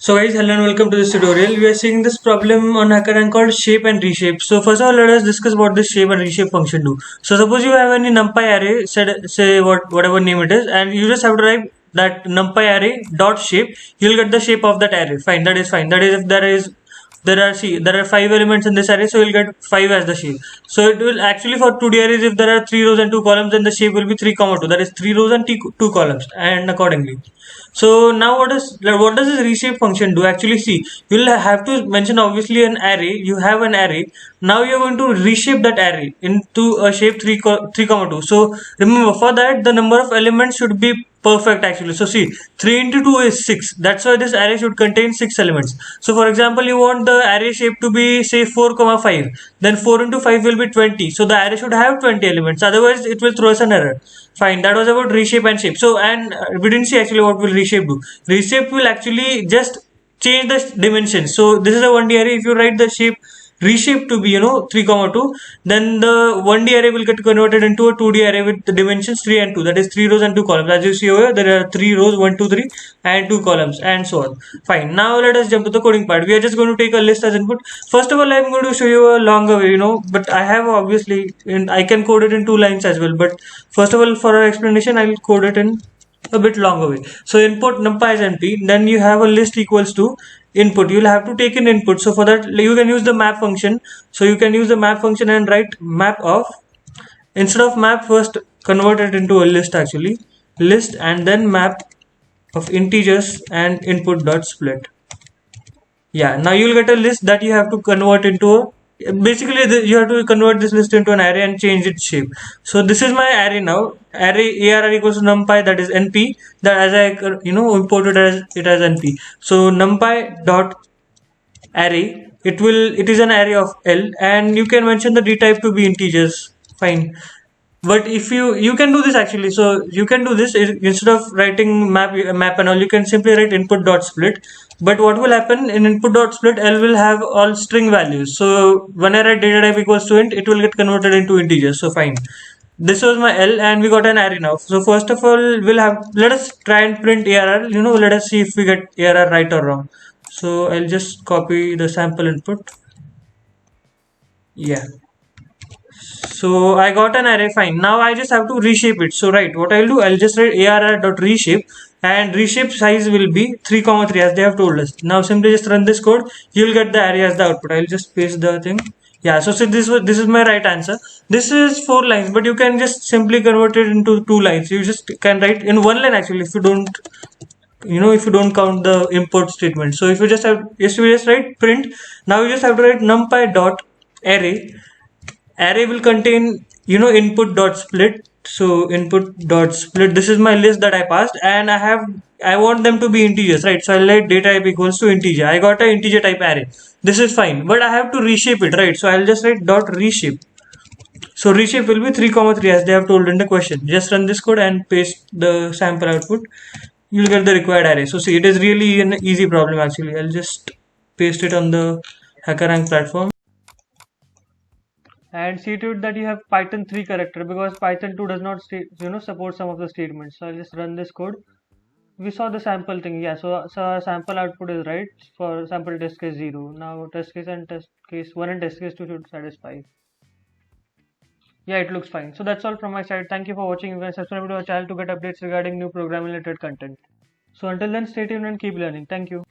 So guys, hello and welcome to this tutorial. We are seeing this problem on HackerRank called shape and reshape. So first of all, let us discuss what this shape and reshape function do. So suppose you have any numpy array, say whatever name it is, and you just have to write that numpy array dot shape. You'll get the shape of that array. Fine, that is fine. That is if there are five elements in this array, so you'll get five as the shape. So it will actually for 2D arrays, if there are three rows and two columns, then the shape will be 3 comma 2. That is three rows and two columns, and accordingly. So now what does this reshape function do? Actually, see, you'll have to mention obviously an array. You have an array. Now you're going to reshape that array into a shape 3 comma 2. So remember, for that the number of elements should be perfect actually. So see, 3 into 2 is 6. That's why this array should contain 6 elements. So for example, you want the array shape to be say 4 comma 5. Then 4 into 5 will be 20. So the array should have 20 elements. Otherwise it will throw us an error. Fine, that was about reshape and shape. So and we didn't see actually what will reshape do. Reshape will actually just change the dimensions. So this is a 1D array. If you write the shape reshape to be 3 comma 2, then the 1D array will get converted into a 2D array with the dimensions 3 and 2, that is 3 rows and 2 columns. As you see over here, there are 3 rows, 1 2 3, and 2 columns, and so on. Fine, now let us jump to the coding part. We are just going to take a list as input. First of all, I'm going to show you a longer way, but I have obviously I can code it in 2 lines as well, but first of all, for our explanation, I will code it in a bit longer way. So input numpy is np, then you have a list equals to input. You'll have to take in input. So for that you can use the map function. So you can use the map function and write map of, instead of map, first convert it into a list actually, list, and then map of integers and input dot split. Yeah, now you'll get a list that you have to convert into a, basically you have to convert this list into an array and change its shape. So this is my array now. Array arr equals to numpy, that is np, that as I imported as it as np. So numpy dot array, it is an array of L, and you can mention the d type to be integers. Fine, but if you can do this actually. So you can do this instead of writing map and all, you can simply write input dot split. But what will happen in input dot split, L will have all string values. So when I write data type equals to int, it will get converted into integers. So fine, this was my L, and we got an array now. So first of all, let us try and print arr. Let us see if we get arr right or wrong. So I'll just copy the sample input. Yeah, so I got an array. Fine, now I just have to reshape it. So right, what I'll do, I'll just write arr dot reshape, and reshape size will be 3 comma 3 as they have told us. Now simply just run this code, you'll get the array as the output. I'll just paste the thing. Yeah, so this is my right answer. This is 4 lines, but you can just simply convert it into 2 lines. You just can write in 1 line actually, if you don't count the import statement. So if you just write print. Now you just have to write numpy dot array will contain input dot split. So input dot split, this is my list that I passed, and I want them to be integers, right? So I'll write data type equals to integer. I got an integer type array. This is fine, but I have to reshape it, right? So I'll just write dot reshape. So reshape will be 3 comma 3 as they have told in the question. Just run this code and paste the sample output. You'll get the required array. So see, it is really an easy problem actually. I'll just paste it on the HackerRank platform. And see to it that you have Python 3 character, because Python 2 does not support some of the statements. So I'll just run this code. We saw the sample thing. Yeah, so our sample output is right for sample test case 0. Now test case and test case 1 and test case 2 should satisfy. Yeah, it looks fine. So that's all from my side. Thank you for watching. You can subscribe to our channel to get updates regarding new programming related content. So until then, stay tuned and keep learning. Thank you.